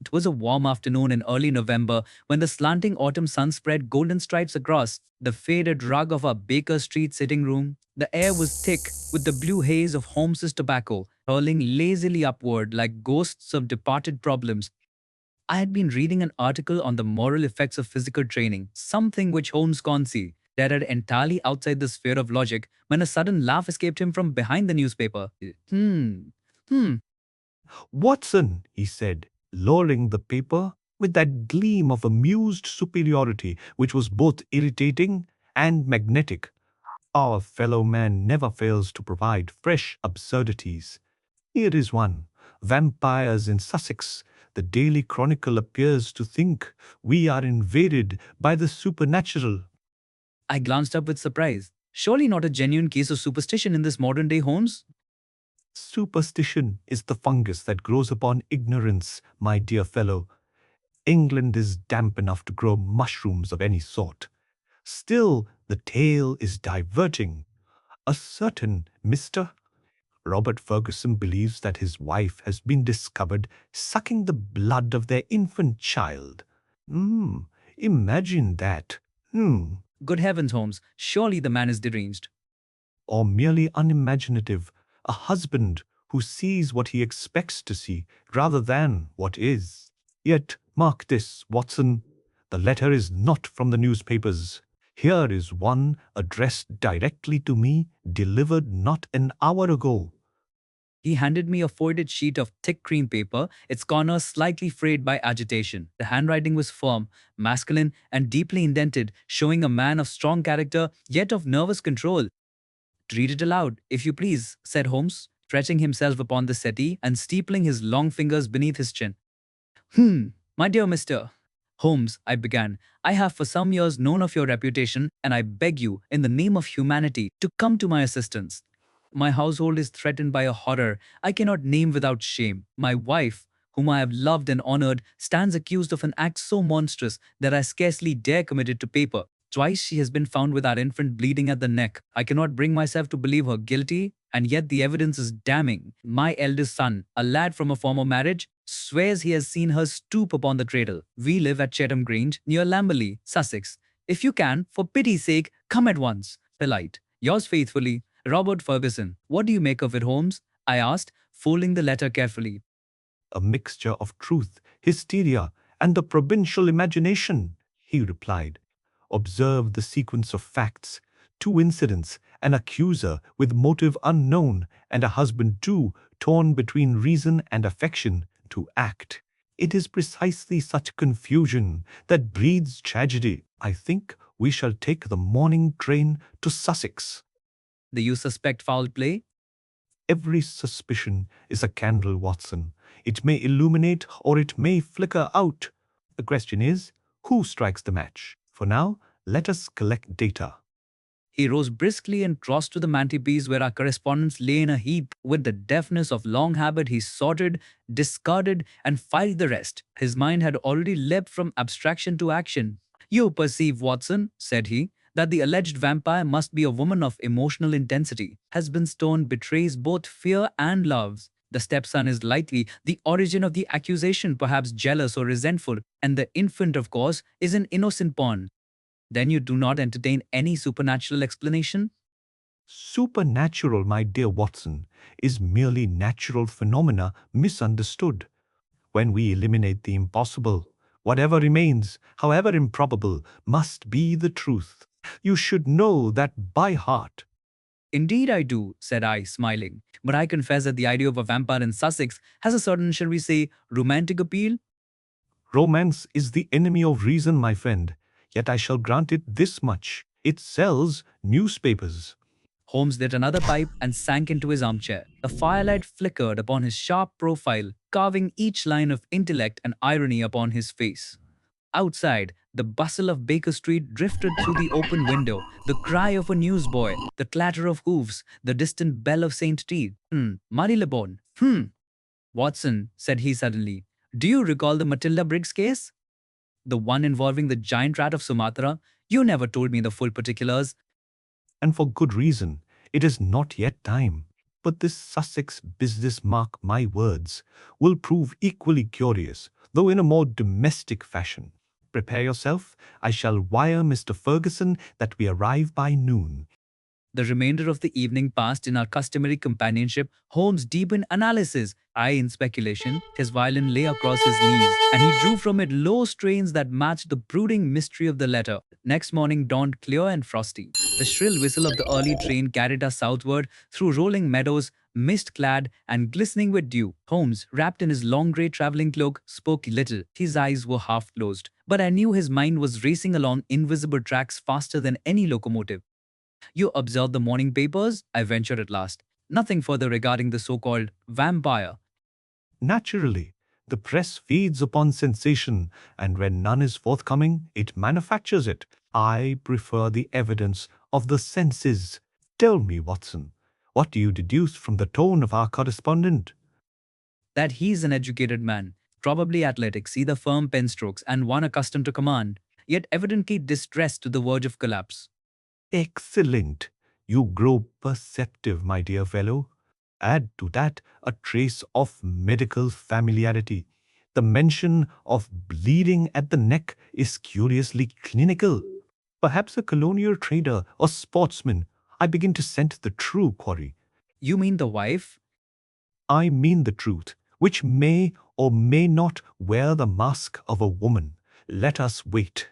It was a warm afternoon in early November when the slanting autumn sun spread golden stripes across the faded rug of our Baker Street sitting room. The air was thick with the blue haze of Holmes's tobacco, hurling lazily upward like ghosts of departed problems. I had been reading an article on the moral effects of physical training, something which Holmes can't see, that entirely outside the sphere of logic, when a sudden laugh escaped him from behind the newspaper. Hmm. Watson, he said, lowering the paper with that gleam of amused superiority which was both irritating and magnetic. Our fellow man never fails to provide fresh absurdities. Here is one. Vampires in Sussex. The Daily Chronicle appears to think we are invaded by the supernatural. I glanced up with surprise. Surely not a genuine case of superstition in this modern day, Holmes? Superstition is the fungus that grows upon ignorance, my dear fellow. England is damp enough to grow mushrooms of any sort. Still, the tale is diverting. A certain Mr. Robert Ferguson believes that his wife has been discovered sucking the blood of their infant child. Imagine that. Good heavens, Holmes. Surely the man is deranged. Or merely unimaginative. A husband who sees what he expects to see rather than what is. Yet, mark this, Watson. The letter is not from the newspapers. Here is one addressed directly to me, delivered not an hour ago. He handed me a folded sheet of thick cream paper, its corners slightly frayed by agitation. The handwriting was firm, masculine, and deeply indented, showing a man of strong character, yet of nervous control. "Read it aloud, if you please," said Holmes, stretching himself upon the settee and steepling his long fingers beneath his chin. My dear Mr. Holmes, I began, I have for some years known of your reputation, and I beg you, in the name of humanity, to come to my assistance. My household is threatened by a horror I cannot name without shame. My wife, whom I have loved and honored, stands accused of an act so monstrous that I scarcely dare commit it to paper. Twice she has been found with our infant bleeding at the neck. I cannot bring myself to believe her guilty, and yet the evidence is damning. My eldest son, a lad from a former marriage, swears he has seen her stoop upon the cradle. We live at Cheatham Grange, near Lamberley, Sussex. If you can, for pity's sake, come at once. Polite. Yours faithfully, Robert Ferguson. What do you make of it, Holmes? I asked, folding the letter carefully. A mixture of truth, hysteria, and the provincial imagination, he replied. Observe the sequence of facts. 2 incidents, an accuser with motive unknown, and a husband too, torn between reason and affection, to act. It is precisely such confusion that breeds tragedy. I think we shall take the morning train to Sussex. Do you suspect foul play? Every suspicion is a candle, Watson. It may illuminate or it may flicker out. The question is, who strikes the match? For now, let us collect data. He rose briskly and crossed to the mantelpiece where our correspondence lay in a heap. With the deftness of long habit, he sorted, discarded, and filed the rest. His mind had already leapt from abstraction to action. "You perceive, Watson," said he, "that the alleged vampire must be a woman of emotional intensity. Husband's tone betrays both fear and love. The stepson is likely the origin of the accusation, perhaps jealous or resentful, and the infant, of course, is an innocent pawn. Then you do not entertain any supernatural explanation?" Supernatural, my dear Watson, is merely natural phenomena misunderstood. When we eliminate the impossible, whatever remains, however improbable, must be the truth. You should know that by heart. "Indeed I do," said I, smiling. "But I confess that the idea of a vampire in Sussex has a certain, shall we say, romantic appeal." Romance is the enemy of reason, my friend. Yet I shall grant it this much. It sells newspapers. Holmes lit another pipe and sank into his armchair. The firelight flickered upon his sharp profile, carving each line of intellect and irony upon his face. Outside, the bustle of Baker Street drifted through the open window, the cry of a newsboy, the clatter of hoofs, the distant bell of St. Teed. Marylebone. Watson," said he suddenly, "do you recall the Matilda Briggs case? The one involving the giant rat of Sumatra? You never told me the full particulars." And for good reason. It is not yet time. But this Sussex business, mark my words, will prove equally curious. though in a more domestic fashion. Prepare yourself. I shall wire Mr. Ferguson that we arrive by noon. The remainder of the evening passed in our customary companionship, Holmes deep in analysis, I in speculation. His violin lay across his knees, and he drew from it low strains that matched the brooding mystery of the letter. Next morning dawned clear and frosty. The shrill whistle of the early train carried us southward through rolling meadows, mist-clad and glistening with dew. Holmes, wrapped in his long grey travelling cloak, spoke little. His eyes were half closed, but I knew his mind was racing along invisible tracks faster than any locomotive. You observed the morning papers? I ventured at last. Nothing further regarding the so-called vampire. Naturally, the press feeds upon sensation, and when none is forthcoming, it manufactures it. I prefer the evidence of the senses. Tell me, Watson, what do you deduce from the tone of our correspondent? That he's an educated man, probably athletic, see the firm pen strokes, and one accustomed to command, yet evidently distressed to the verge of collapse. Excellent. You grow perceptive, my dear fellow. Add to that a trace of medical familiarity. The mention of bleeding at the neck is curiously clinical. Perhaps a colonial trader or sportsman. I begin to scent the true quarry. You mean the wife? I mean the truth, which may or may not wear the mask of a woman. Let us wait.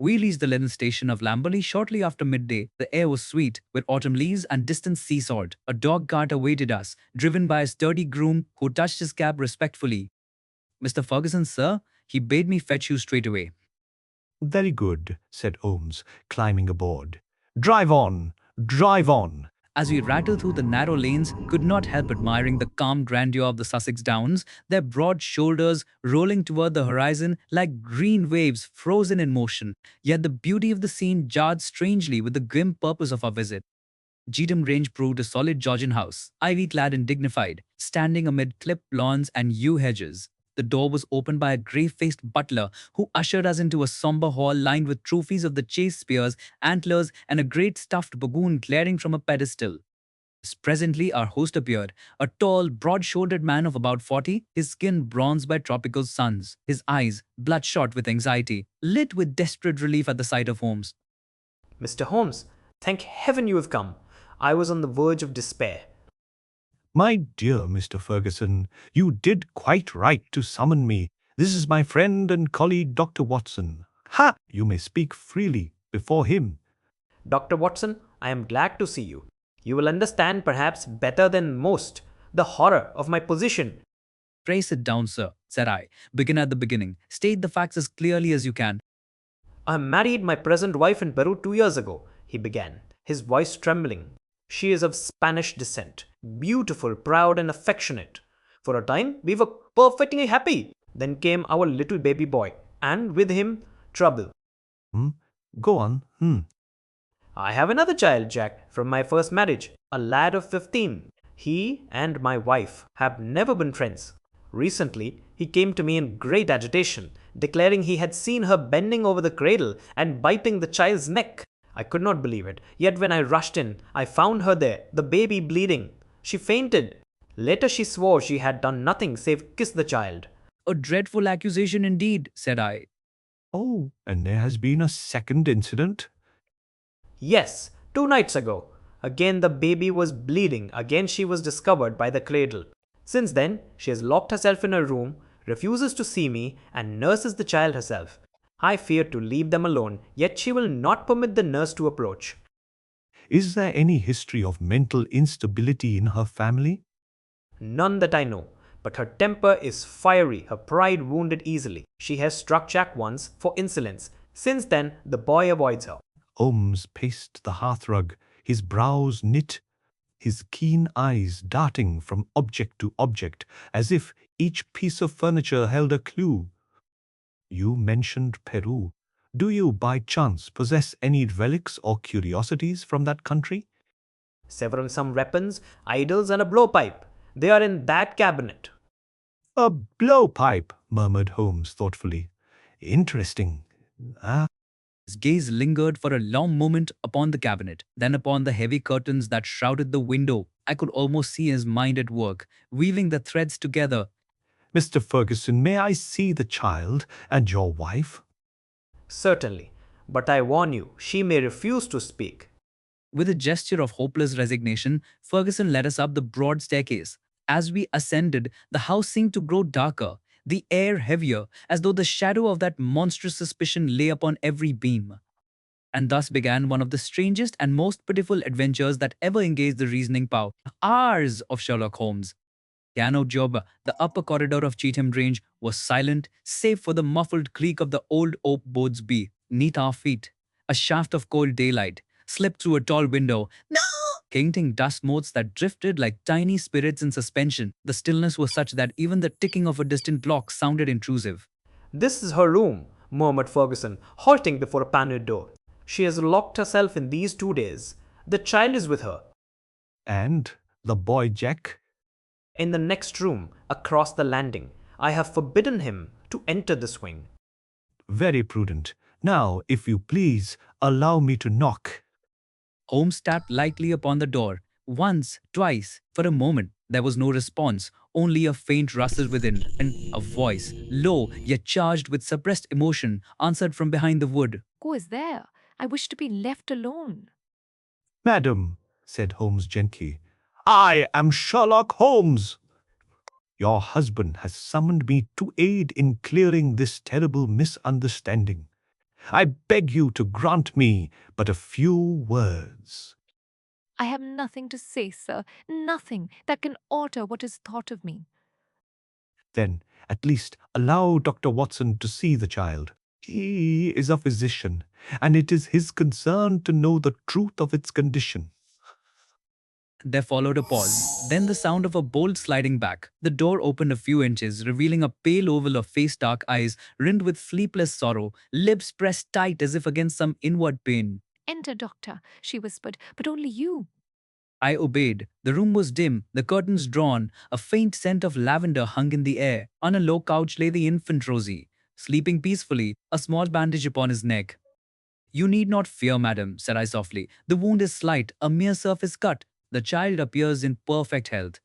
We reached the Linen station of Lamberley shortly after midday. The air was sweet, with autumn leaves and distant sea salt. A dog cart awaited us, driven by a sturdy groom who touched his cap respectfully. Mr. Ferguson, sir, he bade me fetch you straight away. Very good, said Holmes, climbing aboard. Drive on, drive on. As we rattled through the narrow lanes, could not help admiring the calm grandeur of the Sussex Downs, their broad shoulders rolling toward the horizon like green waves frozen in motion. Yet the beauty of the scene jarred strangely with the grim purpose of our visit. Cheatham Grange proved a solid Georgian house, ivy-clad and dignified, standing amid clipped lawns and yew hedges. The door was opened by a grey-faced butler who ushered us into a sombre hall lined with trophies of the chase spears, antlers, and a great stuffed baboon glaring from a pedestal. Presently, our host appeared, a tall, broad-shouldered man of about 40, his skin bronzed by tropical suns, his eyes, bloodshot with anxiety, lit with desperate relief at the sight of Holmes. Mr. Holmes, thank heaven you have come. I was on the verge of despair. My dear Mr. Ferguson, you did quite right to summon me. This is my friend and colleague, Dr. Watson. Ha! You may speak freely before him. Dr. Watson, I am glad to see you. You will understand perhaps better than most the horror of my position. Pray sit down, sir, said I. Begin at the beginning. State the facts as clearly as you can. I married my present wife in Peru 2 years ago, he began, his voice trembling. She is of Spanish descent, beautiful, proud, and affectionate. For a time, we were perfectly happy. Then came our little baby boy, and with him, trouble. Go on. I have another child, Jack, from my first marriage, a lad of 15. He and my wife have never been friends. Recently, he came to me in great agitation, declaring he had seen her bending over the cradle and biting the child's neck. I could not believe it, yet when I rushed in, I found her there, the baby bleeding. She fainted. Later she swore she had done nothing save kiss the child. A dreadful accusation indeed, said I. Oh, and there has been a second incident? Yes, 2 nights ago. Again the baby was bleeding. Again she was discovered by the cradle. Since then, she has locked herself in her room, refuses to see me, and nurses the child herself. I fear to leave them alone, yet she will not permit the nurse to approach. Is there any history of mental instability in her family? None that I know, but her temper is fiery, her pride wounded easily. She has struck Jack once for insolence. Since then, the boy avoids her. Holmes paced the hearthrug, his brows knit, his keen eyes darting from object to object, as if each piece of furniture held a clue. You mentioned Peru. Do you by chance possess any relics or curiosities from that country? Some weapons, idols, and a blowpipe. They are in that cabinet. A blowpipe, murmured Holmes thoughtfully. Interesting. His gaze lingered for a long moment upon the cabinet, then upon the heavy curtains that shrouded the window. I could almost see his mind at work, weaving the threads together. Mr. Ferguson, may I see the child and your wife? Certainly, but I warn you, she may refuse to speak. With a gesture of hopeless resignation, Ferguson led us up the broad staircase. As we ascended, the house seemed to grow darker, the air heavier, as though the shadow of that monstrous suspicion lay upon every beam. And thus began one of the strangest and most pitiful adventures that ever engaged the reasoning power, ours of Sherlock Holmes. Piano job, the upper corridor of Cheatham Grange was silent, save for the muffled creak of the old oak boards beneath our feet. A shaft of cold daylight slipped through a tall window, painting dust motes that drifted like tiny spirits in suspension. The stillness was such that even the ticking of a distant clock sounded intrusive. This is her room, murmured Ferguson, halting before a panelled door. She has locked herself in these 2 days. The child is with her. And the boy Jack? In the next room, across the landing. I have forbidden him to enter this wing. Very prudent. Now, if you please, allow me to knock. Holmes tapped lightly upon the door. Once, twice. For a moment, there was no response, only a faint rustle within, and a voice, low yet charged with suppressed emotion, answered from behind the wood. Who is there? I wish to be left alone. Madam, said Holmes gently, I am Sherlock Holmes. Your husband has summoned me to aid in clearing this terrible misunderstanding. I beg you to grant me but a few words. I have nothing to say, sir, nothing that can alter what is thought of me. Then, at least, allow Dr. Watson to see the child. He is a physician, and it is his concern to know the truth of its condition. There followed a pause, then the sound of a bolt sliding back. The door opened a few inches, revealing a pale oval of face, dark eyes rimmed with sleepless sorrow, lips pressed tight as if against some inward pain. Enter, doctor, she whispered, but only you. I obeyed. The room was dim, the curtains drawn, a faint scent of lavender hung in the air. On a low couch lay the infant Rosie, sleeping peacefully, a small bandage upon his neck. You need not fear, madam, said I softly. The wound is slight, a mere surface cut. The child appears in perfect health.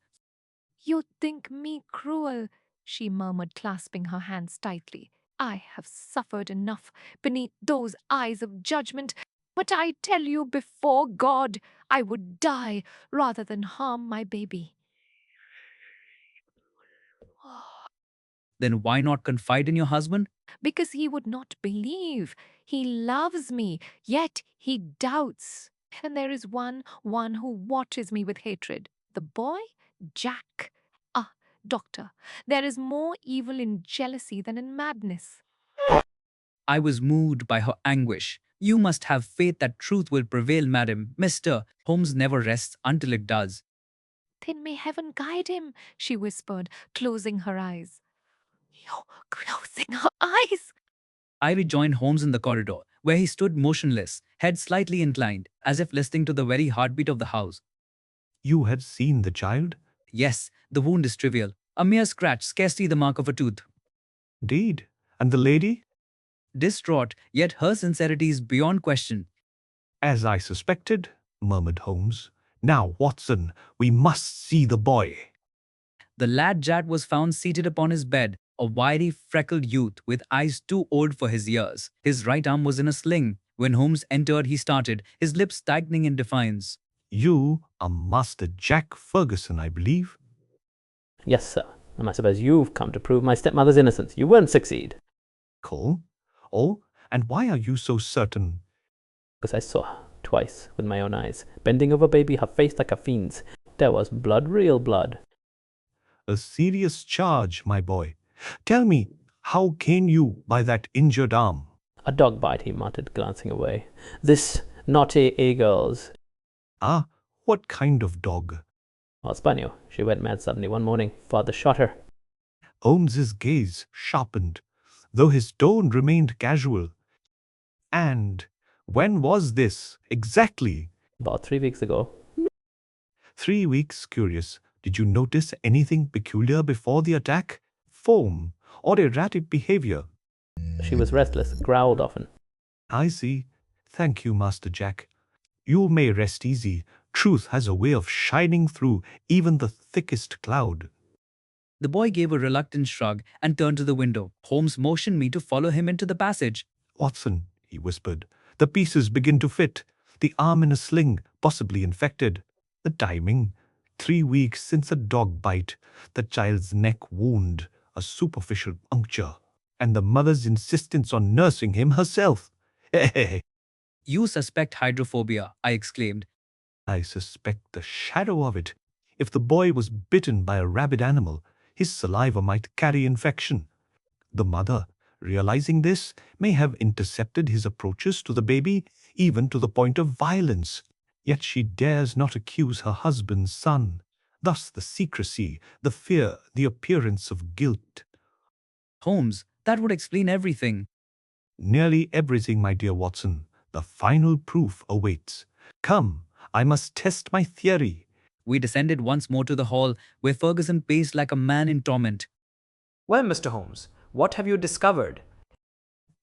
You think me cruel, she murmured, clasping her hands tightly. I have suffered enough beneath those eyes of judgment, but I tell you before God, I would die rather than harm my baby. Then why not confide in your husband? Because he would not believe. He loves me, yet he doubts. And there is one who watches me with hatred. The boy? Jack. Ah, doctor, there is more evil in jealousy than in madness. I was moved by her anguish. You must have faith that truth will prevail, madam. Mr. Holmes never rests until it does. Then may heaven guide him, she whispered, closing her eyes. You're closing her eyes. I rejoined Holmes in the corridor, where he stood motionless, head slightly inclined, as if listening to the very heartbeat of the house. You had seen the child? Yes, the wound is trivial. A mere scratch, scarcely the mark of a tooth. Indeed. And the lady? Distraught, yet her sincerity is beyond question. As I suspected, murmured Holmes. Now, Watson, we must see the boy. The lad Jack was found seated upon his bed, a wiry, freckled youth with eyes too old for his years. His right arm was in a sling. When Holmes entered, he started, his lips tightening in defiance. You are Master Jack Ferguson, I believe. Yes, sir. And I suppose you've come to prove my stepmother's innocence. You won't succeed. Cole? Oh, and why are you so certain? Because I saw her twice with my own eyes, bending over baby, her face like a fiend's. There was blood, real blood. A serious charge, my boy. Tell me, how came you by that injured arm? A dog bite, he muttered, glancing away. This naughty a-girl's. Ah, what kind of dog? Well, Spaniel. She went mad suddenly one morning. Father shot her. Holmes's gaze sharpened, though his tone remained casual. And when was this, exactly? About 3 weeks ago. 3 weeks, curious. Did you notice anything peculiar before the attack? Foam or erratic behavior? She was restless, growled often. I see. Thank you, Master Jack. You may rest easy. Truth has a way of shining through even the thickest cloud. The boy gave a reluctant shrug and turned to the window. Holmes motioned me to follow him into the passage. Watson, he whispered, the pieces begin to fit. The arm in a sling, possibly infected. The timing, 3 weeks since a dog bite, the child's neck wound, a superficial puncture, and the mother's insistence on nursing him herself. You suspect hydrophobia, I exclaimed. I suspect the shadow of it. If the boy was bitten by a rabid animal, his saliva might carry infection. The mother, realizing this, may have intercepted his approaches to the baby, even to the point of violence. Yet she dares not accuse her husband's son. Thus the secrecy, the fear, the appearance of guilt. Holmes, that would explain everything. Nearly everything, my dear Watson. The final proof awaits. Come, I must test my theory. We descended once more to the hall, where Ferguson paced like a man in torment. Well, Mr. Holmes, what have you discovered?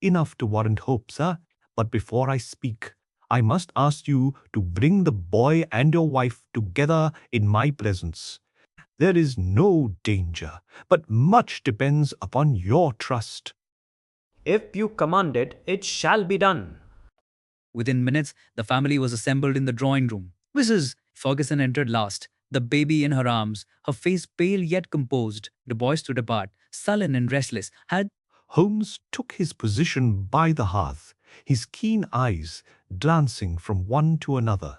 Enough to warrant hope, sir. But before I speak, I must ask you to bring the boy and your wife together in my presence. There is no danger, but much depends upon your trust. If you command it, it shall be done. Within minutes, the family was assembled in the drawing room. Mrs. Ferguson entered last, the baby in her arms, her face pale yet composed. The boy stood apart, sullen and restless. Holmes took his position by the hearth, his keen eyes glancing from one to another.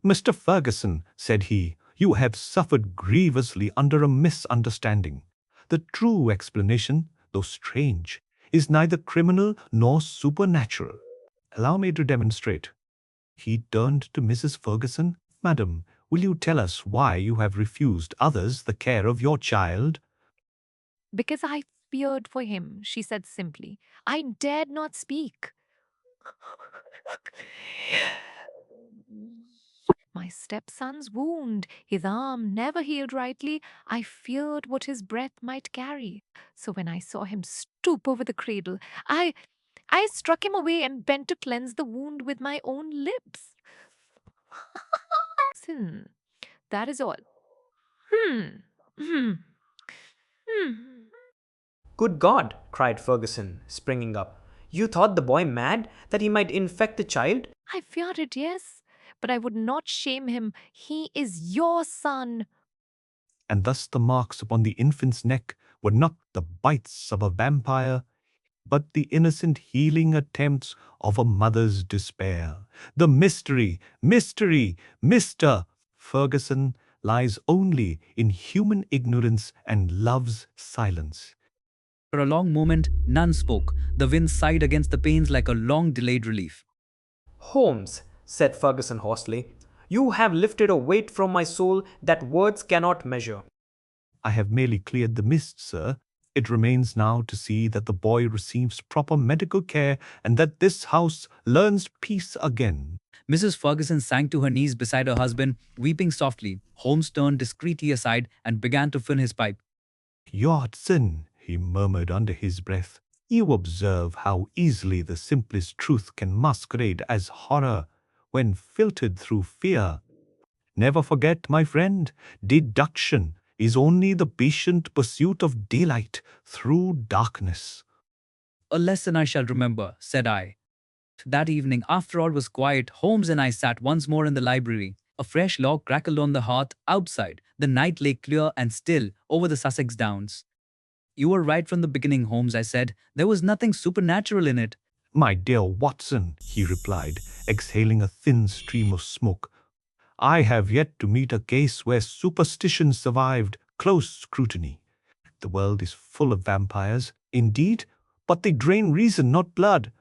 Mr. Ferguson, said he, you have suffered grievously under a misunderstanding. The true explanation, though strange, is neither criminal nor supernatural. Allow me to demonstrate. He turned to Mrs. Ferguson. Madam, will you tell us why you have refused others the care of your child? Because I feared for him, she said simply. I dared not speak. My stepson's wound, his arm never healed rightly. I feared what his breath might carry. So when I saw him stoop over the cradle, I struck him away and bent to cleanse the wound with my own lips. That is all. Hmm. Hmm. Hmm. Good God, cried Ferguson, springing up. You thought the boy mad, that he might infect the child? I feared it, yes, but I would not shame him. He is your son. And thus the marks upon the infant's neck were not the bites of a vampire, but the innocent healing attempts of a mother's despair. The mystery, Mr. Ferguson, lies only in human ignorance and love's silence. For a long moment, none spoke. The wind sighed against the panes like a long delayed relief. Holmes, said Ferguson hoarsely, you have lifted a weight from my soul that words cannot measure. I have merely cleared the mist, sir. It remains now to see that the boy receives proper medical care and that this house learns peace again. Mrs. Ferguson sank to her knees beside her husband, weeping softly. Holmes turned discreetly aside and began to fill his pipe. Watson, he murmured under his breath, you observe how easily the simplest truth can masquerade as horror when filtered through fear. Never forget, my friend, deduction is only the patient pursuit of daylight through darkness. A lesson I shall remember, said I. That evening, after all was quiet, Holmes and I sat once more in the library. A fresh log crackled on the hearth outside. The night lay clear and still over the Sussex Downs. You were right from the beginning, Holmes, I said. There was nothing supernatural in it. My dear Watson, he replied, exhaling a thin stream of smoke, I have yet to meet a case where superstition survived close scrutiny. The world is full of vampires, indeed, but they drain reason, not blood.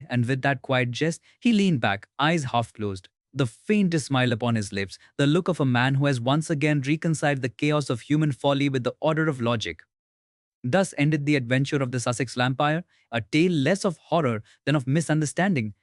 And with that quiet jest, he leaned back, eyes half closed, the faintest smile upon his lips, the look of a man who has once again reconciled the chaos of human folly with the order of logic. Thus ended the adventure of the Sussex Vampire, a tale less of horror than of misunderstanding,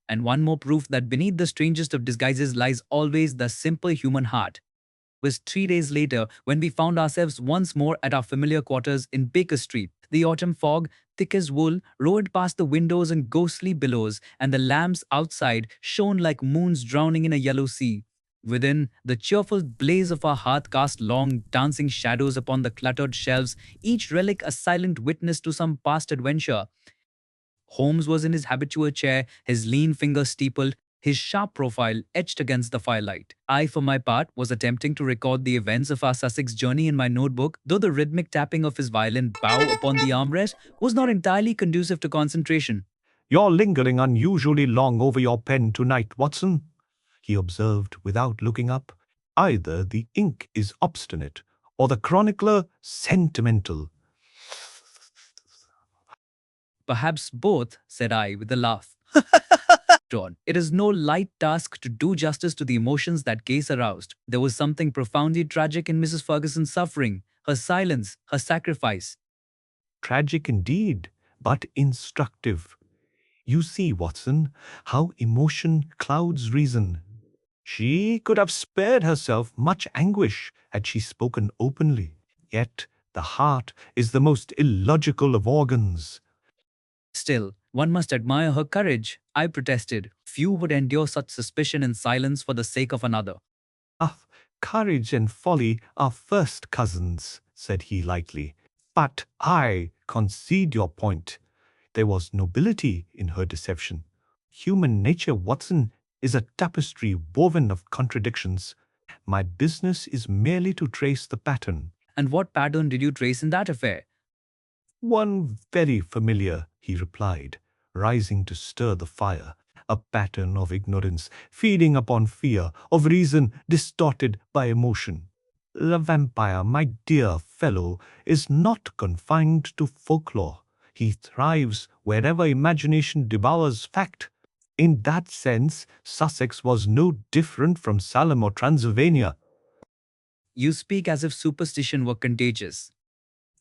and one more proof that beneath the strangest of disguises lies always the simple human heart. It was 3 days later when we found ourselves once more at our familiar quarters in Baker Street. The autumn fog, thick as wool, roared past the windows in ghostly billows, and the lamps outside shone like moons drowning in a yellow sea. Within, the cheerful blaze of our hearth cast long, dancing shadows upon the cluttered shelves, each relic a silent witness to some past adventure. Holmes was in his habitual chair, his lean fingers steepled, his sharp profile etched against the firelight. I, for my part, was attempting to record the events of our Sussex journey in my notebook, though the rhythmic tapping of his violent bow upon the armrest was not entirely conducive to concentration. You're lingering unusually long over your pen tonight, Watson, he observed without looking up. Either the ink is obstinate, or the chronicler sentimental. Perhaps both, said I with a laugh. John, it is no light task to do justice to the emotions that case aroused. There was something profoundly tragic in Mrs. Ferguson's suffering, her silence, her sacrifice. Tragic indeed, but instructive. You see, Watson, how emotion clouds reason. She could have spared herself much anguish had she spoken openly. Yet the heart is the most illogical of organs. Still, one must admire her courage, I protested. Few would endure such suspicion in silence for the sake of another. Ah, courage and folly are first cousins, said he lightly. But I concede your point. There was nobility in her deception. Human nature, Watson, is a tapestry woven of contradictions. My business is merely to trace the pattern. And what pattern did you trace in that affair? One very familiar, he replied, rising to stir the fire. A pattern of ignorance, feeding upon fear, of reason distorted by emotion. The vampire, my dear fellow, is not confined to folklore. He thrives wherever imagination devours fact. In that sense, Sussex was no different from Salem or Transylvania. You speak as if superstition were contagious.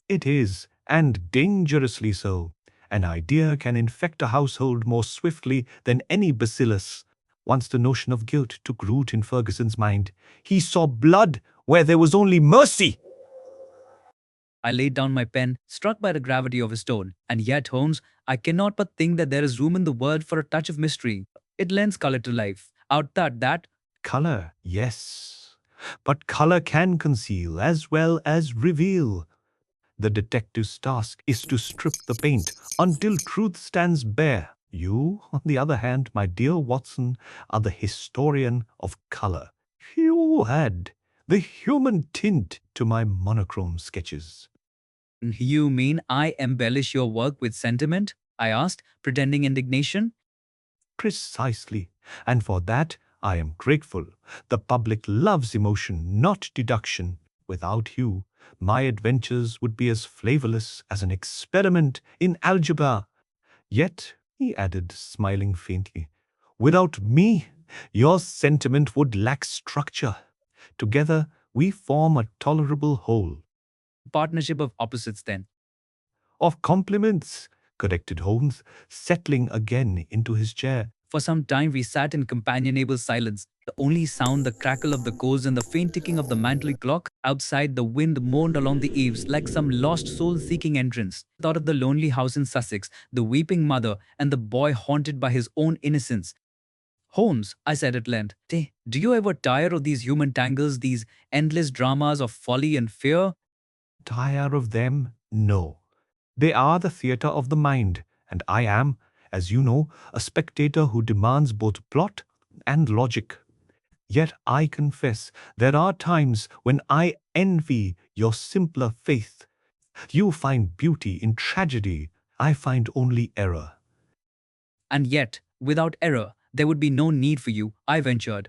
It is, and dangerously so. An idea can infect a household more swiftly than any bacillus. Once the notion of guilt took root in Ferguson's mind, he saw blood where there was only mercy. I laid down my pen, struck by the gravity of his tone. And yet, Holmes, I cannot but think that there is room in the world for a touch of mystery. It lends color to life. Outside that, Color, yes. But color can conceal as well as reveal. The detective's task is to strip the paint until truth stands bare. You, on the other hand, my dear Watson, are the historian of color. You add the human tint to my monochrome sketches. you mean I embellish your work with sentiment? I asked, pretending indignation. Precisely. And for that I am grateful. The public loves emotion, not deduction. Without you, my adventures would be as flavorless as an experiment in algebra. Yet, he added, smiling faintly, without me, your sentiment would lack structure. Together, we form a tolerable whole. Partnership of opposites, then. Of compliments, corrected Holmes, settling again into his chair. For some time we sat in companionable silence. The only sound, the crackle of the coals and the faint ticking of the mantel clock. Outside, the wind moaned along the eaves like some lost soul seeking entrance. I thought of the lonely house in Sussex, the weeping mother, and the boy haunted by his own innocence. Holmes, I said at length, do you ever tire of these human tangles, these endless dramas of folly and fear? Tire of them? No. They are the theatre of the mind, and I am, as you know, a spectator who demands both plot and logic. Yet I confess there are times when I envy your simpler faith. You find beauty in tragedy, I find only error. And yet, without error, there would be no need for you, I ventured.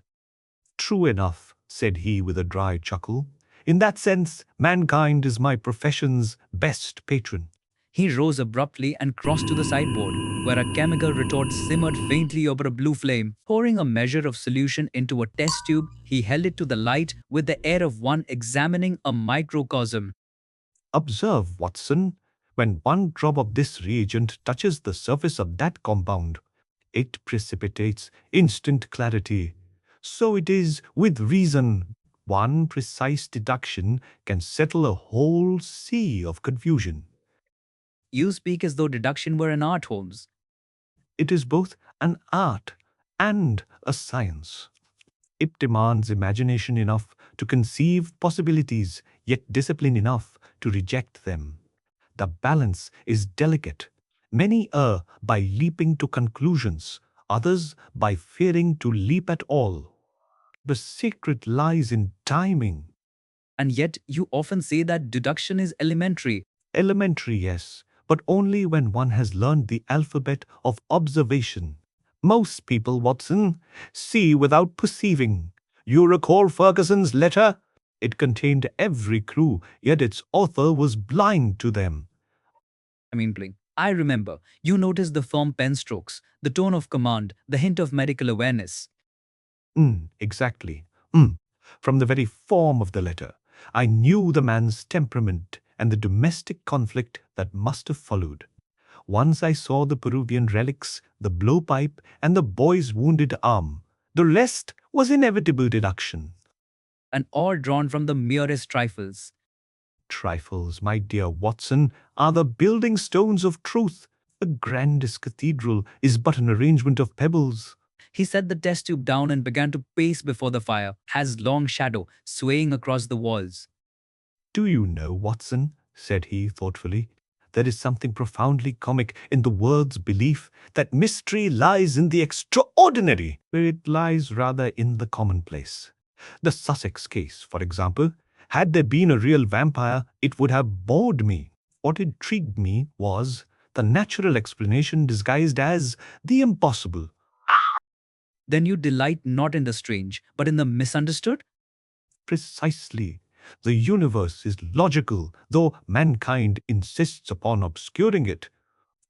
True enough, said he with a dry chuckle. In that sense, mankind is my profession's best patron. He rose abruptly and crossed to the sideboard, where a chemical retort simmered faintly over a blue flame. Pouring a measure of solution into a test tube, he held it to the light with the air of one examining a microcosm. Observe, Watson, when one drop of this reagent touches the surface of that compound, it precipitates instant clarity. So it is with reason. One precise deduction can settle a whole sea of confusion. You speak as though deduction were an art, Holmes. It is both an art and a science. It demands imagination enough to conceive possibilities, yet discipline enough to reject them. The balance is delicate. Many err by leaping to conclusions, others by fearing to leap at all. The secret lies in timing. And yet, you often say that deduction is elementary. Elementary, yes, but only when one has learned the alphabet of observation. Most people, Watson, see without perceiving. You recall Ferguson's letter? It contained every clue, yet its author was blind to them. Blink. I remember. You noticed the firm pen strokes, the tone of command, the hint of medical awareness. Exactly. From the very form of the letter, I knew the man's temperament and the domestic conflict that must have followed. Once I saw the Peruvian relics, the blowpipe, and the boy's wounded arm. The rest was inevitable deduction. And all drawn from the merest trifles. Trifles, my dear Watson, are the building stones of truth. The grandest cathedral is but an arrangement of pebbles. He set the test tube down and began to pace before the fire, his long shadow swaying across the walls. Do you know, Watson, said he thoughtfully, there is something profoundly comic in the world's belief that mystery lies in the extraordinary, where it lies rather in the commonplace. The Sussex case, for example, had there been a real vampire, it would have bored me. What intrigued me was the natural explanation disguised as the impossible. Then you delight not in the strange, but in the misunderstood? Precisely. The universe is logical, though mankind insists upon obscuring it.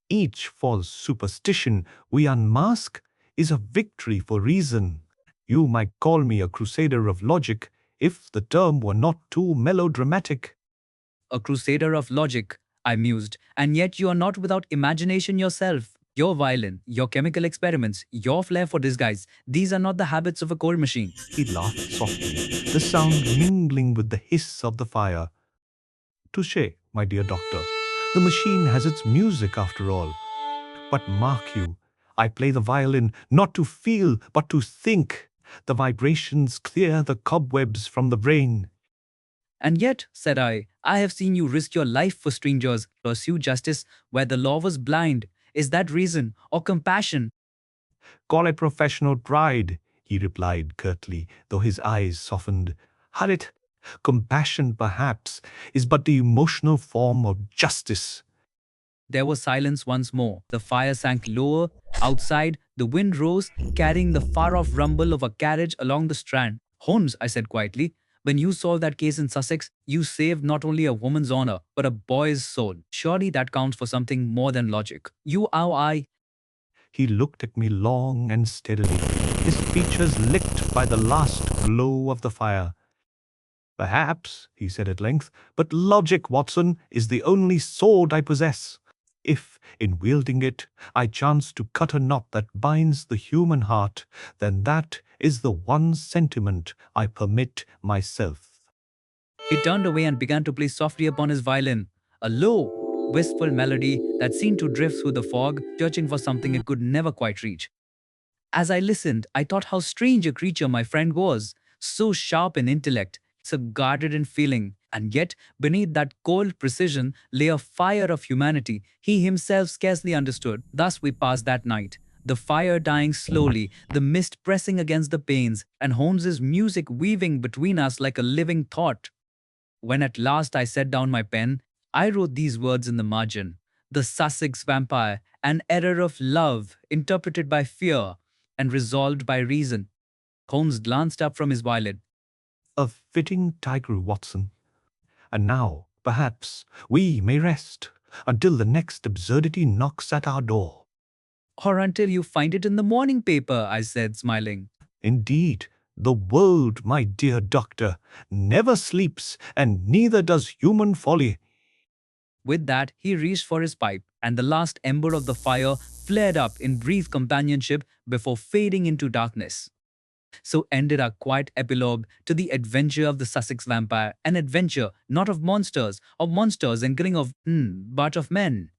Each false superstition we unmask is a victory for reason. You might call me a crusader of logic if the term were not too melodramatic. A crusader of logic, I mused, and yet you are not without imagination yourself. Your violin, your chemical experiments, your flair for disguise, these are not the habits of a cold machine. He laughed softly, the sound mingling with the hiss of the fire. Touché, my dear doctor. The machine has its music after all. But mark you, I play the violin not to feel, but to think. The vibrations clear the cobwebs from the brain. And yet, said I have seen you risk your life for strangers, pursue justice where the law was blind. Is that reason or compassion? Call it professional pride, he replied curtly, though his eyes softened. Harriet, compassion, perhaps, is but the emotional form of justice. There was silence once more. The fire sank lower. Outside, the wind rose, carrying the far-off rumble of a carriage along the Strand. Holmes, I said quietly, when you solved that case in Sussex, you saved not only a woman's honor, but a boy's soul. Surely that counts for something more than logic. You are I. He looked at me long and steadily, his features licked by the last glow of the fire. Perhaps, he said at length, but logic, Watson, is the only sword I possess. If, in wielding it, I chance to cut a knot that binds the human heart, then that is the one sentiment I permit myself. He turned away and began to play softly upon his violin, a low, wistful melody that seemed to drift through the fog, searching for something it could never quite reach. As I listened, I thought how strange a creature my friend was, so sharp in intellect, so guarded in feeling, and yet beneath that cold precision lay a fire of humanity he himself scarcely understood. Thus we passed that night, the fire dying slowly, the mist pressing against the panes, and Holmes's music weaving between us like a living thought. When at last I set down my pen, I wrote these words in the margin: "The Sussex Vampire, an error of love, interpreted by fear and resolved by reason." Holmes glanced up from his violin. A fitting title, Watson. And now, perhaps, we may rest until the next absurdity knocks at our door. "Or until you find it in the morning paper," I said, smiling. Indeed, the world, my dear doctor, never sleeps, and neither does human folly. With that, he reached for his pipe, and the last ember of the fire flared up in brief companionship before fading into darkness. So ended our quiet epilogue to the adventure of the Sussex Vampire, an adventure not of monsters and killing of but of men.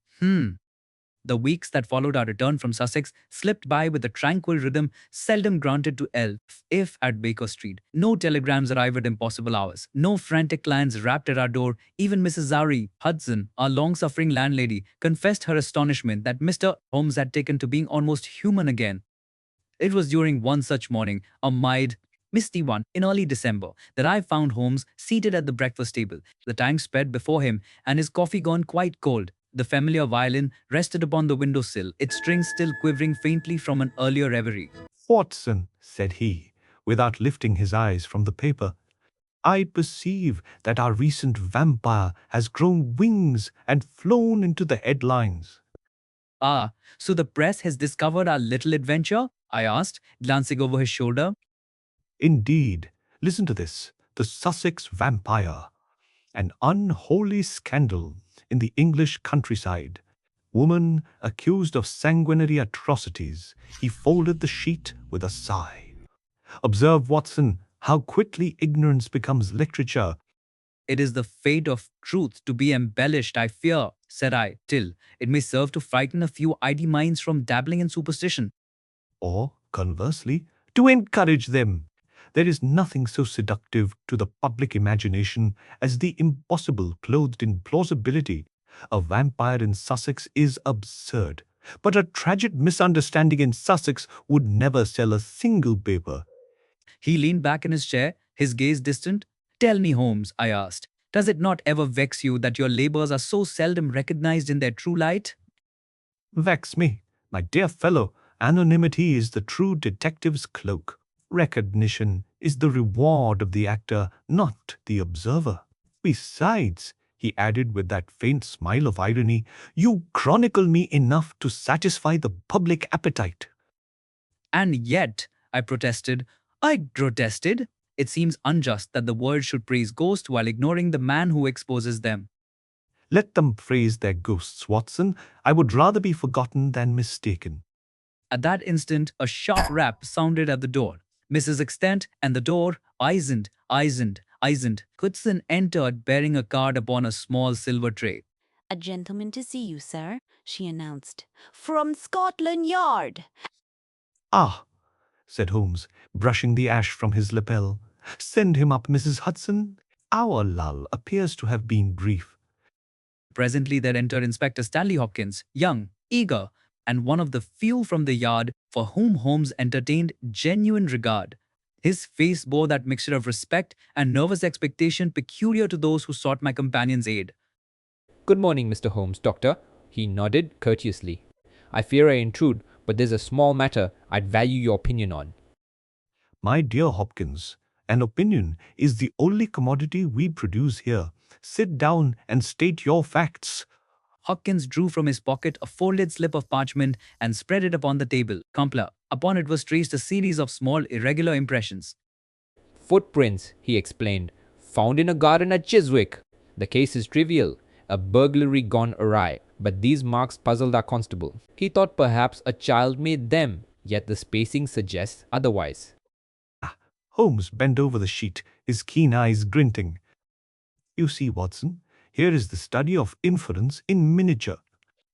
The weeks that followed our return from Sussex slipped by with a tranquil rhythm seldom granted to elf if at Baker Street. No telegrams arrived at impossible hours. No frantic clients rapped at our door. Even Mrs. Zari Hudson, our long-suffering landlady, confessed her astonishment that Mr. Holmes had taken to being almost human again. It was during one such morning, a mild, misty one in early December, that I found Holmes seated at the breakfast table, the time spread before him, and his coffee gone quite cold. The familiar violin rested upon the window sill, its strings still quivering faintly from an earlier reverie. Watson, said he, without lifting his eyes from the paper, I perceive that our recent vampire has grown wings and flown into the headlines. Ah, so the press has discovered our little adventure? I asked, glancing over his shoulder. Indeed, listen to this. The Sussex Vampire. An unholy scandal in the English countryside. Woman accused of sanguinary atrocities. He folded the sheet with a sigh. Observe, Watson, how quickly ignorance becomes literature. It is the fate of truth to be embellished, I fear, said I, till it may serve to frighten a few idle minds from dabbling in superstition. Or, conversely, to encourage them. There is nothing so seductive to the public imagination as the impossible clothed in plausibility. A vampire in Sussex is absurd, but a tragic misunderstanding in Sussex would never sell a single paper. He leaned back in his chair, his gaze distant. Tell me, Holmes, I asked, does it not ever vex you that your labors are so seldom recognized in their true light? Vex me, my dear fellow, anonymity is the true detective's cloak. Recognition is the reward of the actor, not the observer. Besides, he added with that faint smile of irony, you chronicle me enough to satisfy the public appetite. And yet, I protested. It seems unjust that the world should praise ghosts while ignoring the man who exposes them. Let them praise their ghosts, Watson. I would rather be forgotten than mistaken. At that instant, a sharp rap sounded at the door. Mrs. Extent and the door, Eisend. Goodson entered bearing a card upon a small silver tray. A gentleman to see you, sir, she announced. From Scotland Yard. Ah, said Holmes, brushing the ash from his lapel. Send him up, Mrs. Hudson. Our lull appears to have been brief. Presently there entered Inspector Stanley Hopkins, young, eager, and one of the few from the yard for whom Holmes entertained genuine regard. His face bore that mixture of respect and nervous expectation peculiar to those who sought my companion's aid. Good morning, Mr. Holmes, Doctor. He nodded courteously. I fear I intrude, but there's a small matter I'd value your opinion on. My dear Hopkins, an opinion is the only commodity we produce here. Sit down and state your facts. Hopkins drew from his pocket a folded slip of parchment and spread it upon the table. Compla. Upon it was traced a series of small irregular impressions. Footprints, he explained, found in a garden at Chiswick. The case is trivial, a burglary gone awry, but these marks puzzled our constable. He thought perhaps a child made them, yet the spacing suggests otherwise. Holmes bent over the sheet, his keen eyes glinting. You see, Watson, here is the study of inference in miniature.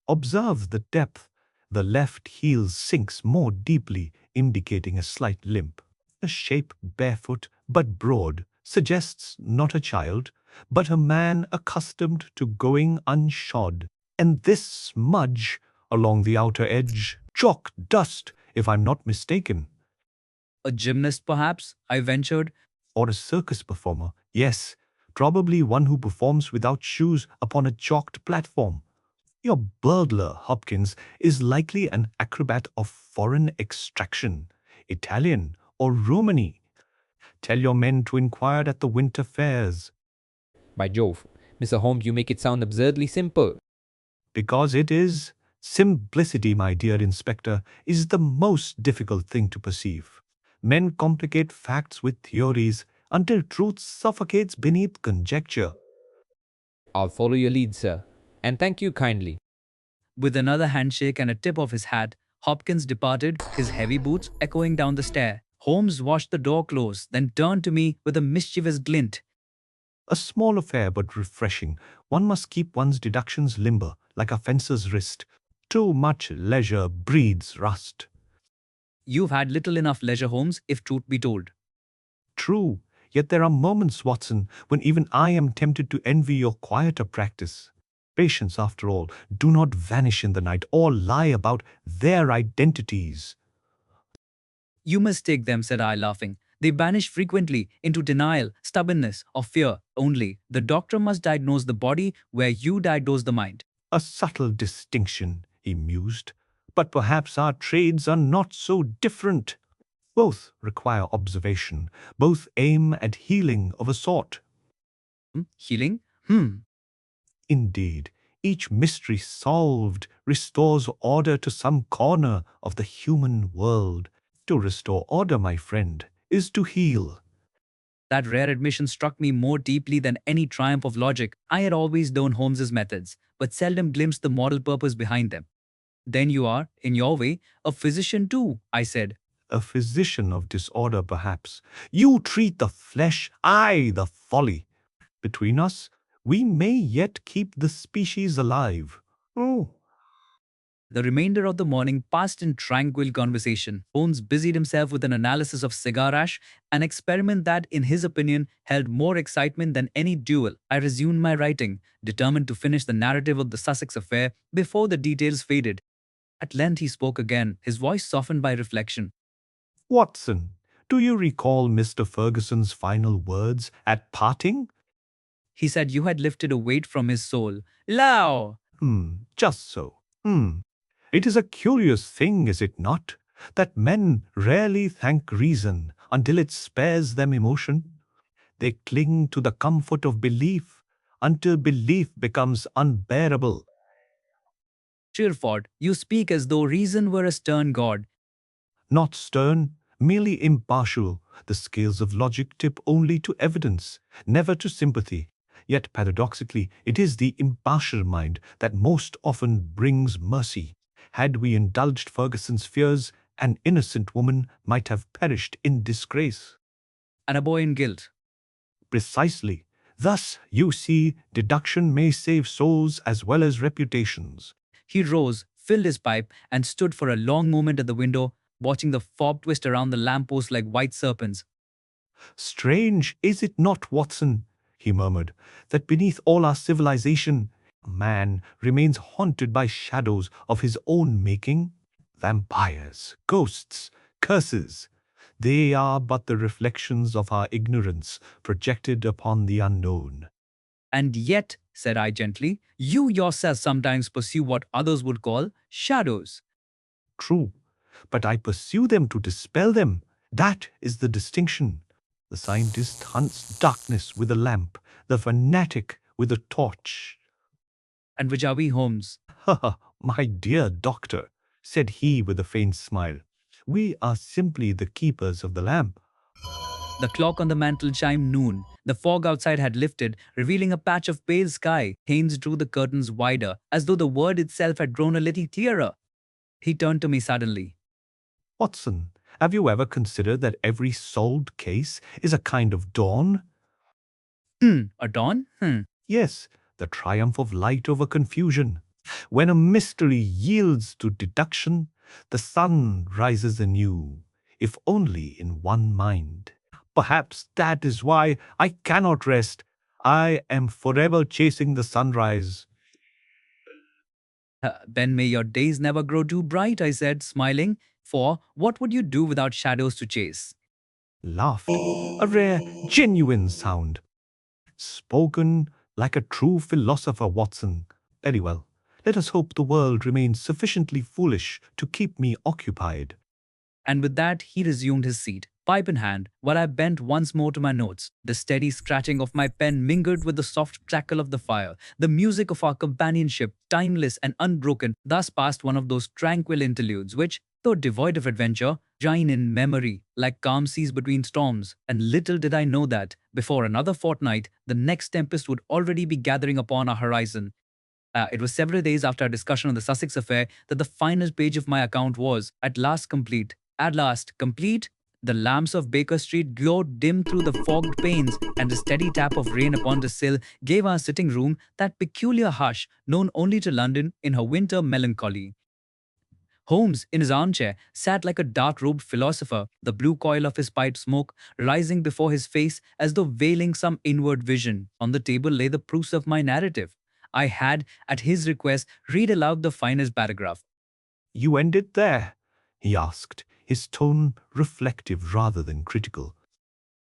Observe the depth. The left heel sinks more deeply, indicating a slight limp. The shape, barefoot but broad, suggests not a child, but a man accustomed to going unshod. And this smudge along the outer edge, chalk dust, if I'm not mistaken. A gymnast, perhaps, I ventured. Or a circus performer, yes, probably one who performs without shoes upon a chalked platform. Your burglar, Hopkins, is likely an acrobat of foreign extraction, Italian or Romany. Tell your men to inquire at the winter fairs. By Jove, Mr. Holmes, you make it sound absurdly simple. Because it is. Simplicity, my dear Inspector, is the most difficult thing to perceive. Men complicate facts with theories until truth suffocates beneath conjecture. I'll follow your lead, sir, and thank you kindly. With another handshake and a tip of his hat, Hopkins departed, his heavy boots echoing down the stair. Holmes watched the door close, then turned to me with a mischievous glint. A small affair but refreshing. One must keep one's deductions limber, like a fencer's wrist. Too much leisure breeds rust. You've had little enough leisure, Holmes, if truth be told. True, yet there are moments, Watson, when even I am tempted to envy your quieter practice. Patients, after all, do not vanish in the night or lie about their identities. You mistake them, said I, laughing. They vanish frequently into denial, stubbornness, or fear only. The doctor must diagnose the body where you diagnose the mind. A subtle distinction, he mused. But perhaps our trades are not so different. Both require observation, both aim at healing of a sort. Healing? Indeed, each mystery solved restores order to some corner of the human world. To restore order, my friend, is to heal. That rare admission struck me more deeply than any triumph of logic. I had always known Holmes's methods, but seldom glimpsed the moral purpose behind them. Then you are, in your way, a physician too, I said. A physician of disorder, perhaps. You treat the flesh, I the folly. Between us, we may yet keep the species alive. Oh. The remainder of the morning passed in tranquil conversation. Holmes busied himself with an analysis of cigar ash, an experiment that, in his opinion, held more excitement than any duel. I resumed my writing, determined to finish the narrative of the Sussex affair before the details faded. At length he spoke again, his voice softened by reflection. Watson, do you recall Mr. Ferguson's final words at parting? He said you had lifted a weight from his soul. Lao! Just so. It is a curious thing, is it not, that men rarely thank reason until it spares them emotion? They cling to the comfort of belief until belief becomes unbearable. Cheerford, you speak as though reason were a stern god. Not stern, merely impartial. The scales of logic tip only to evidence, never to sympathy. Yet paradoxically, it is the impartial mind that most often brings mercy. Had we indulged Ferguson's fears, an innocent woman might have perished in disgrace. And a boy in guilt. Precisely. Thus, you see, deduction may save souls as well as reputations. He rose, filled his pipe, and stood for a long moment at the window, watching the fog twist around the lamppost like white serpents. Strange, is it not, Watson, he murmured, that beneath all our civilization, man remains haunted by shadows of his own making? Vampires, ghosts, curses. They are but the reflections of our ignorance projected upon the unknown. And yet, said I gently, you yourself sometimes pursue what others would call shadows. True, but I pursue them to dispel them. That is the distinction. The scientist hunts darkness with a lamp, the fanatic with a torch. And which are we, Holmes? Ha, my dear doctor, said he with a faint smile. We are simply the keepers of the lamp. The clock on the mantel chimed noon. The fog outside had lifted, revealing a patch of pale sky. Haynes drew the curtains wider, as though the word itself had grown a little clearer. He turned to me suddenly. Watson, have you ever considered that every solved case is a kind of dawn? A dawn? Yes, the triumph of light over confusion. When a mystery yields to deduction, the sun rises anew, if only in one mind. Perhaps that is why I cannot rest. I am forever chasing the sunrise. Then may your days never grow too bright, I said, smiling. For what would you do without shadows to chase? Laughed, a rare, genuine sound. Spoken like a true philosopher, Watson. Very well. Let us hope the world remains sufficiently foolish to keep me occupied. And with that, he resumed his seat, pipe in hand, while I bent once more to my notes. The steady scratching of my pen mingled with the soft crackle of the fire. The music of our companionship, timeless and unbroken, thus passed one of those tranquil interludes which, though devoid of adventure, shine in memory like calm seas between storms. And little did I know that, before another fortnight, the next tempest would already be gathering upon our horizon. It was several days after our discussion on the Sussex affair that the final page of my account was at last complete. At last complete, the lamps of Baker Street glowed dim through the fogged panes, and the steady tap of rain upon the sill gave our sitting room that peculiar hush known only to London in her winter melancholy. Holmes, in his armchair, sat like a dark-robed philosopher, the blue coil of his pipe smoke rising before his face as though veiling some inward vision. On the table lay the proofs of my narrative. I had, at his request, read aloud the finest paragraph. You ended there? He asked, his tone reflective rather than critical.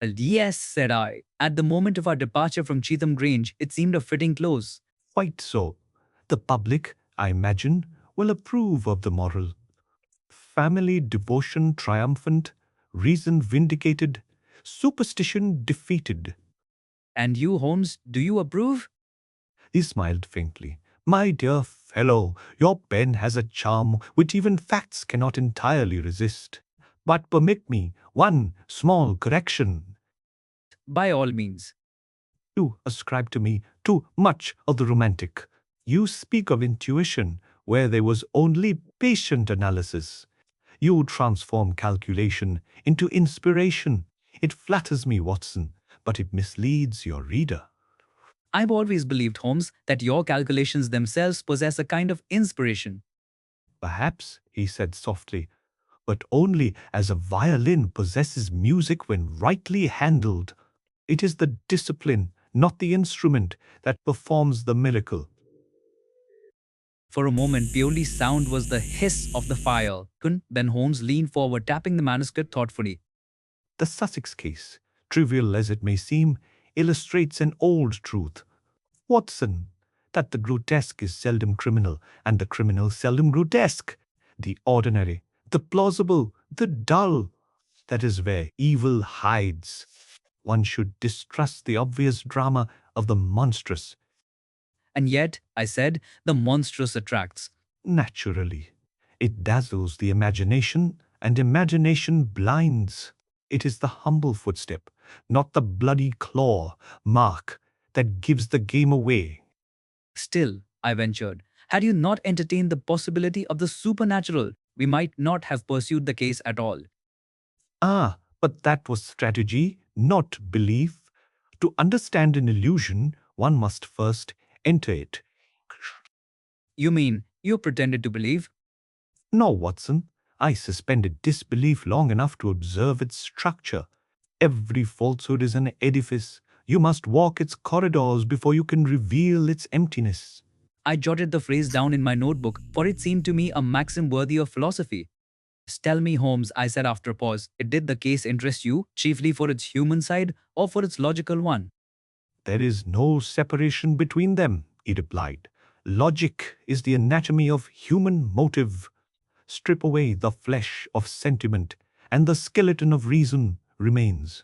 Yes, said I. At the moment of our departure from Cheatham Grange, it seemed a fitting close. Quite so. The public, I imagine, will approve of the moral. Family devotion triumphant, reason vindicated, superstition defeated. And you, Holmes, do you approve? He smiled faintly. My dear fellow, your pen has a charm which even facts cannot entirely resist. But permit me one small correction. By all means. You ascribe to me too much of the romantic. You speak of intuition where there was only patient analysis. You transform calculation into inspiration. It flatters me, Watson, but it misleads your reader. I've always believed, Holmes, that your calculations themselves possess a kind of inspiration. Perhaps, he said softly, but only as a violin possesses music when rightly handled. It is the discipline, not the instrument, that performs the miracle. For a moment, the only sound was the hiss of the fire. Then Holmes leaned forward, tapping the manuscript thoughtfully. The Sussex case, trivial as it may seem, illustrates an old truth. Watson, that the grotesque is seldom criminal, and the criminal seldom grotesque. The ordinary, the plausible, the dull, that is where evil hides. One should distrust the obvious drama of the monstrous. And yet, I said, the monstrous attracts. Naturally, it dazzles the imagination, and imagination blinds. It is the humble footstep, not the bloody claw, mark, that gives the game away. Still, I ventured, had you not entertained the possibility of the supernatural, we might not have pursued the case at all. Ah, but that was strategy, not belief. To understand an illusion, one must first enter it. You mean, you pretended to believe? No, Watson, I suspended disbelief long enough to observe its structure. Every falsehood is an edifice. You must walk its corridors before you can reveal its emptiness. I jotted the phrase down in my notebook, for it seemed to me a maxim worthy of philosophy. Tell me, Holmes, I said after a pause, did the case interest you, chiefly for its human side or for its logical one? There is no separation between them, he replied. Logic is the anatomy of human motive. Strip away the flesh of sentiment, and the skeleton of reason remains.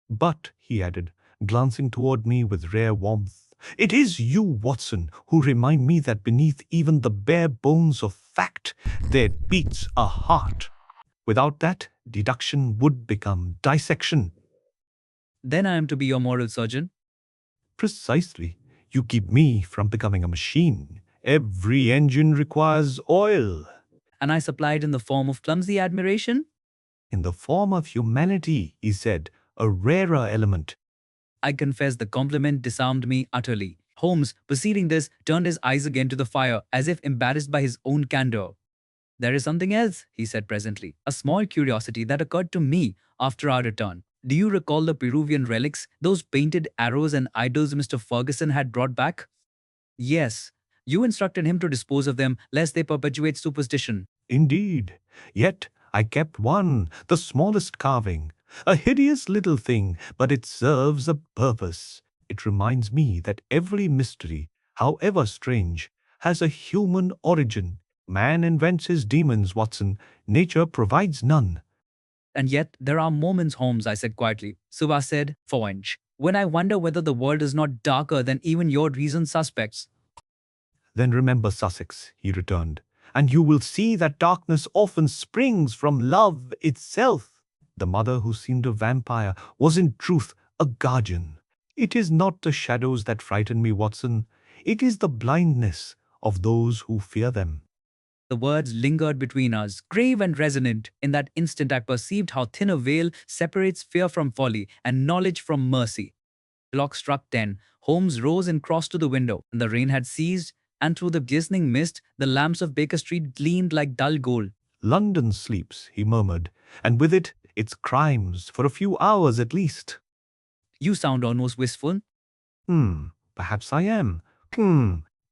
But, he added, glancing toward me with rare warmth, it is you, Watson, who remind me that beneath even the bare bones of fact there beats a heart. Without that, deduction would become dissection. Then I am to be your moral surgeon? Precisely. You keep me from becoming a machine. Every engine requires oil. And I supplied in the form of clumsy admiration? In the form of humanity, he said, a rarer element. I confess the compliment disarmed me utterly. Holmes, perceiving this, turned his eyes again to the fire, as if embarrassed by his own candor. There is something else, he said presently, a small curiosity that occurred to me after our return. Do you recall the Peruvian relics, those painted arrows and idols Mr. Ferguson had brought back? Yes. You instructed him to dispose of them, lest they perpetuate superstition. Indeed. Yet I kept one, the smallest carving. A hideous little thing, but it serves a purpose. It reminds me that every mystery, however strange, has a human origin. Man invents his demons, Watson. Nature provides none. And yet, there are moments, Holmes, I said quietly. Suba said, Foinch, when I wonder whether the world is not darker than even your reason suspects. Then remember Sussex, he returned, and you will see that darkness often springs from love itself. The mother who seemed a vampire was in truth a guardian. It is not the shadows that frighten me, Watson. It is the blindness of those who fear them. The words lingered between us, grave and resonant. In that instant I perceived how thin a veil separates fear from folly and knowledge from mercy. The clock struck 10. Holmes rose and crossed to the window. The rain had ceased, and through the glistening mist, the lamps of Baker Street gleamed like dull gold. London sleeps, he murmured, and with it, its crimes, for a few hours at least. You sound almost wistful. Perhaps I am.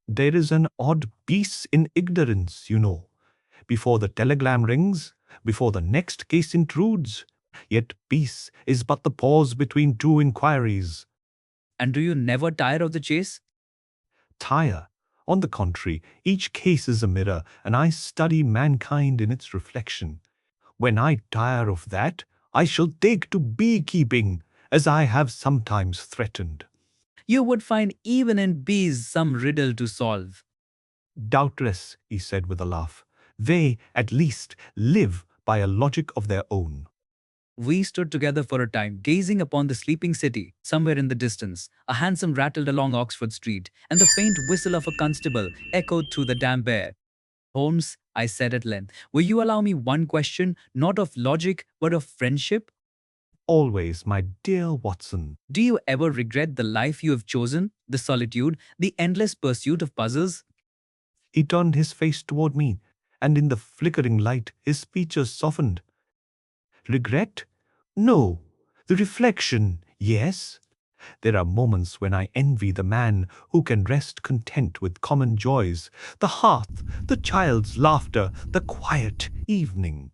There is an odd peace in ignorance, you know. Before the telegram rings, before the next case intrudes. Yet peace is but the pause between two inquiries. And do you never tire of the chase? Tire. On the contrary, each case is a mirror, and I study mankind in its reflection. When I tire of that, I shall take to beekeeping, as I have sometimes threatened. You would find even in bees some riddle to solve. Doubtless, he said with a laugh, they, at least, live by a logic of their own. We stood together for a time, gazing upon the sleeping city. Somewhere in the distance, a hansom rattled along Oxford Street, and the faint whistle of a constable echoed through the damp air. Holmes, I said at length, will you allow me one question, not of logic, but of friendship? Always, my dear Watson. Do you ever regret the life you have chosen, the solitude, the endless pursuit of puzzles? He turned his face toward me, and in the flickering light his features softened. Regret? No. The reflection, yes. There are moments when I envy the man who can rest content with common joys, the hearth, the child's laughter, the quiet evening.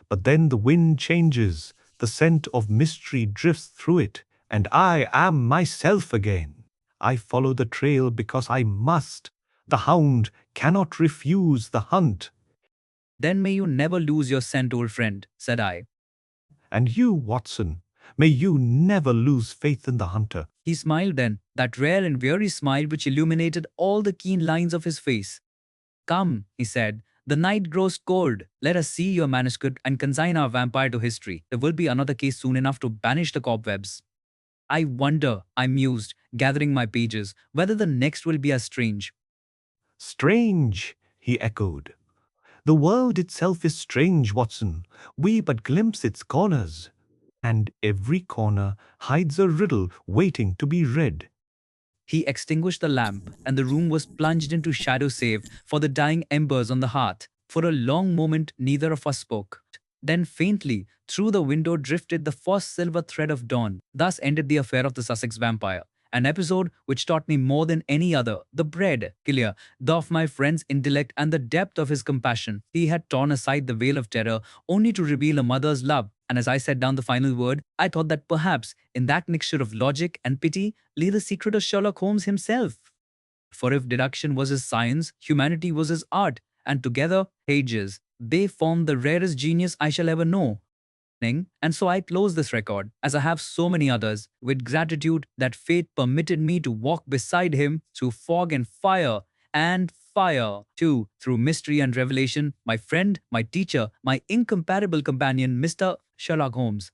But then the wind changes, the scent of mystery drifts through it, and I am myself again. I follow the trail because I must. The hound cannot refuse the hunt. Then may you never lose your scent, old friend, said I. And you, Watson, may you never lose faith in the hunter. He smiled then, that rare and weary smile which illuminated all the keen lines of his face. Come, he said, the night grows cold. Let us see your manuscript and consign our vampire to history. There will be another case soon enough to banish the cobwebs. I wonder, I mused, gathering my pages, whether the next will be as strange. Strange, he echoed. The world itself is strange, Watson. We but glimpse its corners. And every corner hides a riddle waiting to be read. He extinguished the lamp, and the room was plunged into shadow save for the dying embers on the hearth. For a long moment neither of us spoke. Then faintly, through the window drifted the first silver thread of dawn. Thus ended the affair of the Sussex Vampire. An episode which taught me more than any other the breadth, clear, of my friend's intellect and the depth of his compassion. He had torn aside the veil of terror only to reveal a mother's love. And as I set down the final word, I thought that perhaps in that mixture of logic and pity lay the secret of Sherlock Holmes himself. For if deduction was his science, humanity was his art, and together, pages, they formed the rarest genius I shall ever know. And so I close this record, as I have so many others, with gratitude that fate permitted me to walk beside him through fog and fire too, through mystery and revelation, my friend, my teacher, my incomparable companion, Mr. Sherlock Holmes.